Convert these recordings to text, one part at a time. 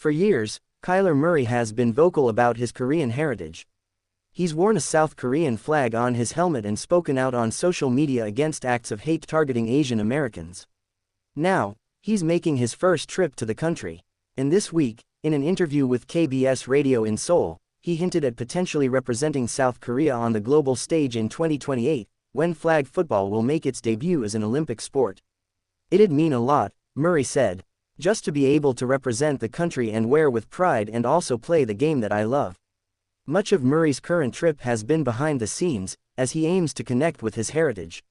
For years, Kyler Murray has been vocal about his Korean heritage. He's worn a South Korean flag on his helmet and spoken out on social media against acts of hate targeting Asian Americans. Now, he's making his first trip to the country. And this week, in an interview with KBS Radio in Seoul, he hinted at potentially representing South Korea on the global stage in 2028, when flag football will make its debut as an Olympic sport. "It'd mean a lot," Murray said, "just to be able to represent the country and wear with pride and also play the game that I love." Much of Murray's current trip has been behind the scenes, as he aims to connect with his heritage.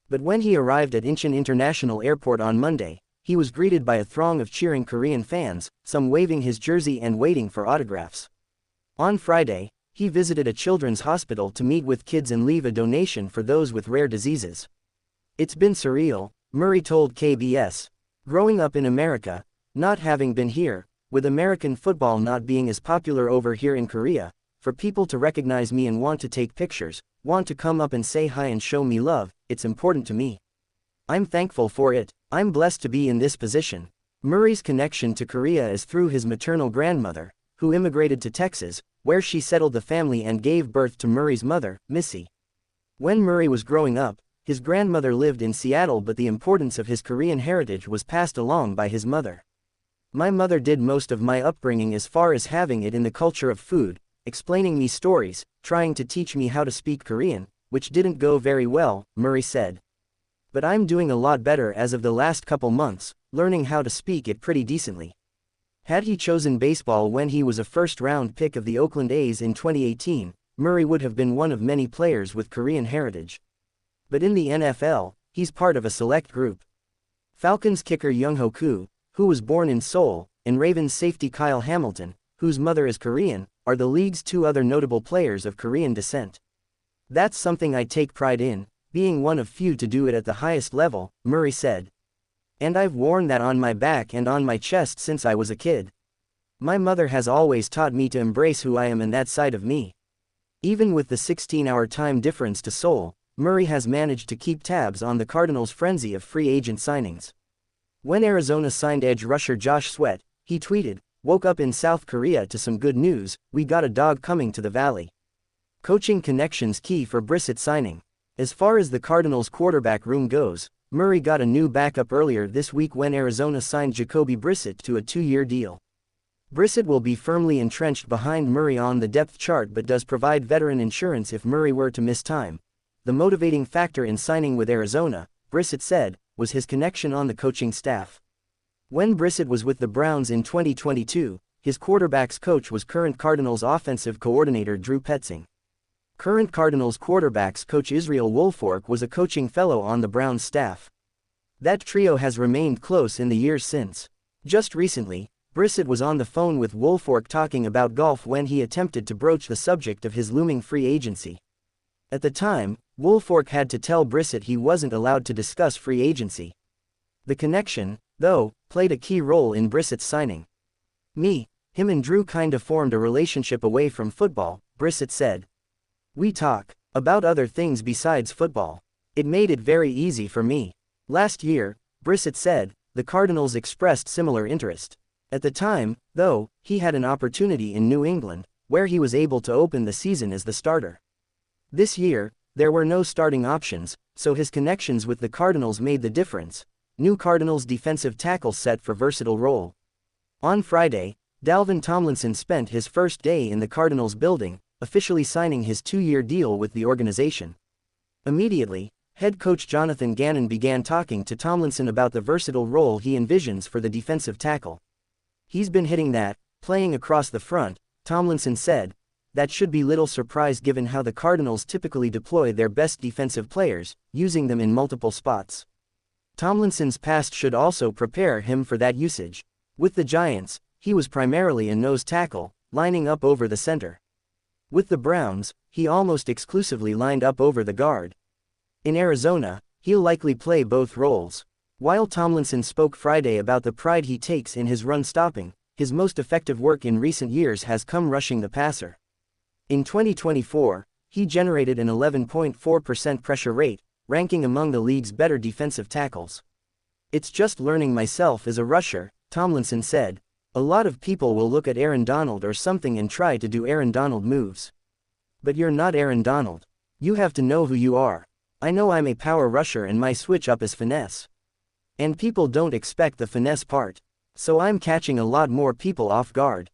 But when he arrived at Incheon International Airport on Monday, he was greeted by a throng of cheering Korean fans, some waving his jersey and waiting for autographs. On Friday, he visited a children's hospital to meet with kids and leave a donation for those with rare diseases. "It's been surreal," Murray told KBS. "Growing up in America, not having been here, with American football not being as popular over here in Korea, for people to recognize me and want to take pictures, want to come up and say hi and show me love, it's important to me. I'm thankful for it. I'm blessed to be in this position." Murray's connection to Korea is through his maternal grandmother, who immigrated to Texas, where she settled the family and gave birth to Murray's mother, Missy. When Murray was growing up, his grandmother lived in Seattle, but the importance of his Korean heritage was passed along by his mother. "My mother did most of my upbringing as far as having it in the culture of food, explaining me stories, trying to teach me how to speak Korean, which didn't go very well," Murray said. "But I'm doing a lot better as of the last couple months, learning how to speak it pretty decently." Had he chosen baseball when he was a first-round pick of the Oakland A's in 2018, Murray would have been one of many players with Korean heritage. But in the NFL, he's part of a select group. Falcons kicker Young-ho Koo, who was born in Seoul, and Ravens safety Kyle Hamilton, whose mother is Korean, are the league's two other notable players of Korean descent. "That's something I take pride in, being one of few to do it at the highest level," Murray said. "And I've worn that on my back and on my chest since I was a kid. My mother has always taught me to embrace who I am and that side of me." Even with the 16-hour time difference to Seoul, Murray has managed to keep tabs on the Cardinals' frenzy of free agent signings. When Arizona signed edge rusher Josh Sweat, he tweeted, "Woke up in South Korea to some good news, we got a dog coming to the Valley." Coaching connections key for Brissett signing. As far as the Cardinals' quarterback room goes, Murray got a new backup earlier this week when Arizona signed Jacoby Brissett to a 2-year deal. Brissett will be firmly entrenched behind Murray on the depth chart but does provide veteran insurance if Murray were to miss time. The motivating factor in signing with Arizona, Brissett said, was his connection on the coaching staff. When Brissett was with the Browns in 2022, his quarterback's coach was current Cardinals offensive coordinator Drew Petzing. Current Cardinals quarterbacks coach Israel Woolfolk was a coaching fellow on the Browns staff. That trio has remained close in the years since. Just recently, Brissett was on the phone with Woolfolk talking about golf when he attempted to broach the subject of his looming free agency. At the time, Woolfolk had to tell Brissett he wasn't allowed to discuss free agency. The connection, though, played a key role in Brissett's signing. Him and Drew kinda formed a relationship away from football," Brissett said. "We talk about other things besides football. It made it very easy for me." Last year, Brissett said, the Cardinals expressed similar interest. At the time, though, he had an opportunity in New England, where he was able to open the season as the starter. This year, there were no starting options, so his connections with the Cardinals made the difference. New Cardinals defensive tackle set for versatile role. On Friday, Dalvin Tomlinson spent his first day in the Cardinals building, officially signing his 2-year deal with the organization. Immediately, head coach Jonathan Gannon began talking to Tomlinson about the versatile role he envisions for the defensive tackle. "He's been hitting that, playing across the front," Tomlinson said. "That should be little surprise given how the Cardinals typically deploy their best defensive players, using them in multiple spots. Tomlinson's past should also prepare him for that usage. With the Giants, he was primarily a nose tackle, lining up over the center. With the Browns, he almost exclusively lined up over the guard. In Arizona, he'll likely play both roles." While Tomlinson spoke Friday about the pride he takes in his run stopping, his most effective work in recent years has come rushing the passer. In 2024, he generated an 11.4% pressure rate, ranking among the league's better defensive tackles. "It's just learning myself as a rusher," Tomlinson said. A lot of people will look at Aaron Donald or something and try to do Aaron Donald moves. But you're not Aaron Donald. You have to know who you are. I know I'm a power rusher and my switch up is finesse. And people don't expect the finesse part. So I'm catching a lot more people off guard.